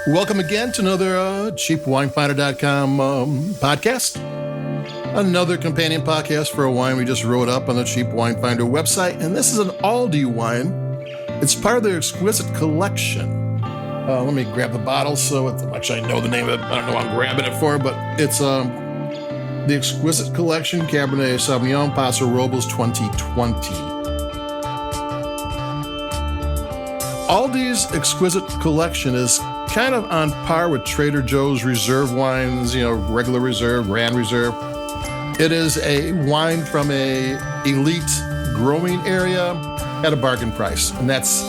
Welcome again to another CheapWineFinder.com podcast. Another companion podcast for a wine we just wrote up on the Cheap Wine Finder website. And this is an Aldi wine. It's part of their Exquisite Collection. Let me grab the bottle so actually I know the name of it. I don't know what I'm grabbing it for, but it's the Exquisite Collection Cabernet Sauvignon Paso Robles 2020. Aldi's Exquisite Collection is kind of on par with Trader Joe's reserve wines, regular reserve, grand reserve. It is a wine from a elite growing area at a bargain price, and that's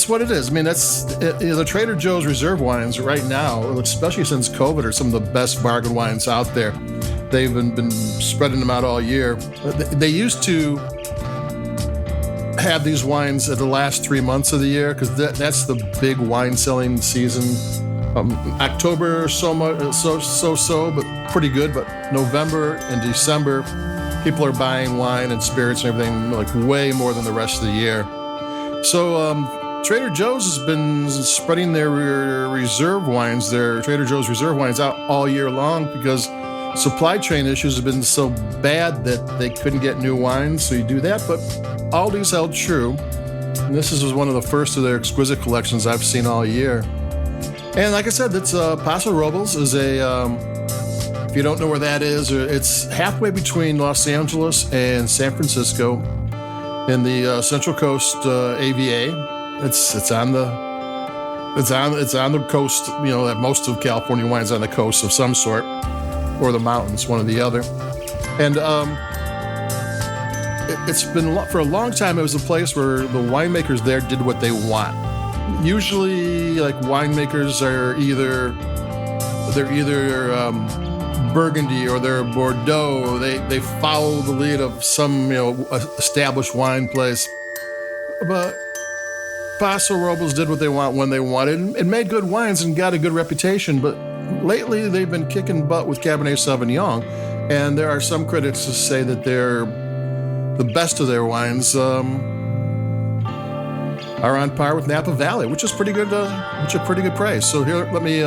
what it is. I mean, the Trader Joe's reserve wines right now, especially since COVID, are some of the best bargain wines out there. They've been spreading them out all year. They used to have these wines at the last 3 months of the year because that's the big wine selling season. October so but pretty good, but November and December people are buying wine and spirits and everything like way more than the rest of the year. So Trader Joe's has been spreading their reserve wines, their Trader Joe's reserve wines out all year long because supply chain issues have been so bad that they couldn't get new wines, so you do that. But Aldi's held true, and this is one of the first of their exquisite collections I've seen all year. And like I said, it's Paso Robles is if you don't know where that is, it's halfway between Los Angeles and San Francisco in the Central Coast AVA. It's on the coast. That most of California wine's on the coast of some sort, or the mountains, one or the other. And it's been for a long time. It was a place where the winemakers there did what they want. Usually, like winemakers are either Burgundy or they're Bordeaux. They follow the lead of some established wine place. But Paso Robles did what they want when they wanted and made good wines and got a good reputation. But lately, they've been kicking butt with Cabernet Sauvignon, and there are some critics who say that they're the best of their wines are on par with Napa Valley, which is pretty good. Which is a pretty good price. So here, let me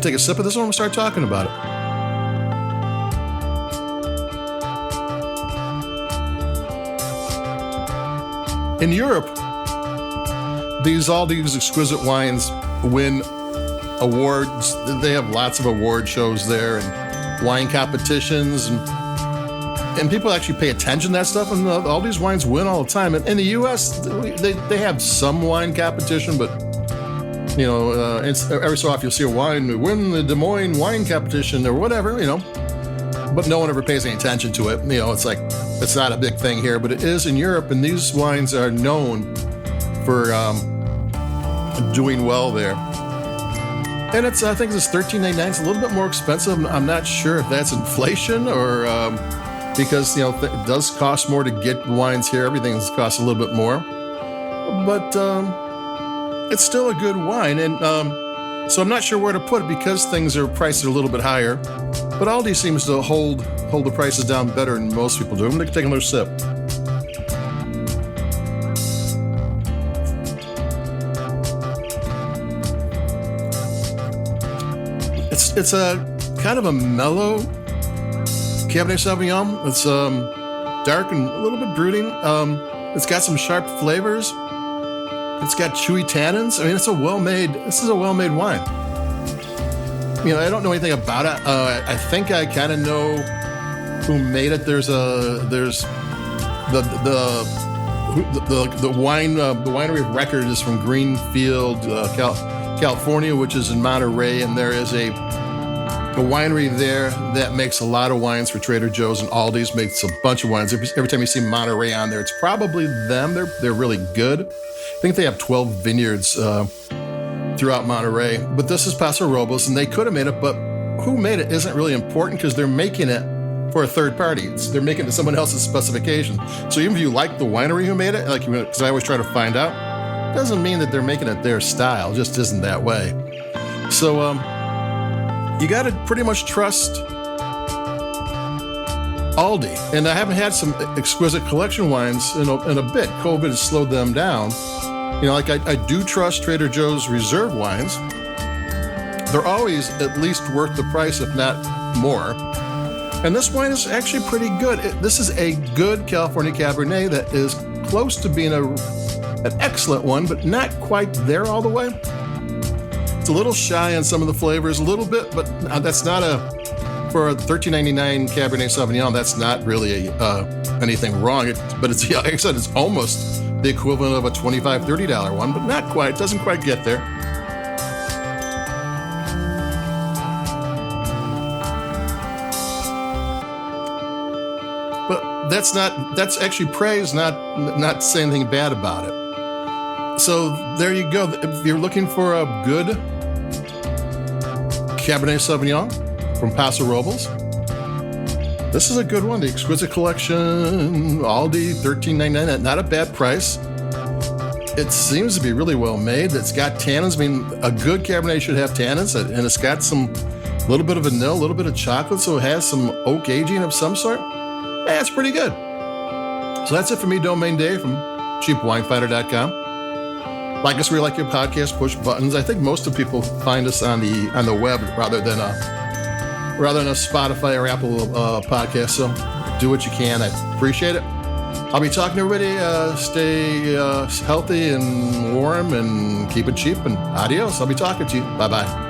take a sip of this one and we'll start talking about it. In Europe, all these exquisite wines win awards. They have lots of award shows there and wine competitions, and people actually pay attention to that stuff, and all these wines win all the time. And in the U.S., they have some wine competition, but every so often you'll see a wine win the Des Moines wine competition or whatever, but no one ever pays any attention to it. It's like it's not a big thing here, but it is in Europe, and these wines are known for doing well there. And I think it's $13.99. It's a little bit more expensive. I'm not sure if that's inflation or because it does cost more to get wines here. Everything costs a little bit more, but it's still a good wine. And so I'm not sure where to put it because things are priced a little bit higher. But Aldi seems to hold the prices down better than most people do. I'm going to take another sip. It's a kind of a mellow Cabernet Sauvignon. It's dark and a little bit brooding. It's got some sharp flavors. It's got chewy tannins. I mean, this is a well-made wine. I don't know anything about it. I think I kind of know who made it. There's the winery of record is from Greenfield, California, which is in Monterey, and there is a winery there that makes a lot of wines for Trader Joe's, and Aldi's makes a bunch of wines. Every time you see Monterey on there, it's probably them. They're really good. I think they have 12 vineyards throughout Monterey. But this is Paso Robles, and they could have made it, but who made it isn't really important because they're making it for a third party. They're making it to someone else's specification. So even if you like the winery who made it, because I always try to find out, doesn't mean that they're making it their style. It just isn't that way. So you got to pretty much trust Aldi. And I haven't had some exquisite collection wines in a bit. COVID has slowed them down. Like I do trust Trader Joe's reserve wines. They're always at least worth the price, if not more. And this wine is actually pretty good. This is a good California Cabernet that is close to being an excellent one, but not quite there all the way. It's a little shy on some of the flavors, a little bit, but that's not for a $13.99 Cabernet Sauvignon, that's not really anything wrong. But it's, like I said, it's almost the equivalent of a $25, $30 one, but not quite. It doesn't quite get there. But that's actually praise, not saying anything bad about it. So there you go. If you're looking for a good Cabernet Sauvignon from Paso Robles, this is a good one. The Exquisite Collection, Aldi, $13.99. Not a bad price. It seems to be really well made. It's got tannins. I mean, a good Cabernet should have tannins, and it's got some little bit of vanilla, a little bit of chocolate, so it has some oak aging of some sort. Yeah, it's pretty good. So that's it for me, Domain Dave from cheapwinefinder.com. Like us where you like your podcast, push buttons. I think most of people find us on the web rather than a Spotify or Apple podcast. So do what you can. I appreciate it. I'll be talking to everybody. Stay healthy and warm and keep it cheap. And adios. I'll be talking to you. Bye-bye.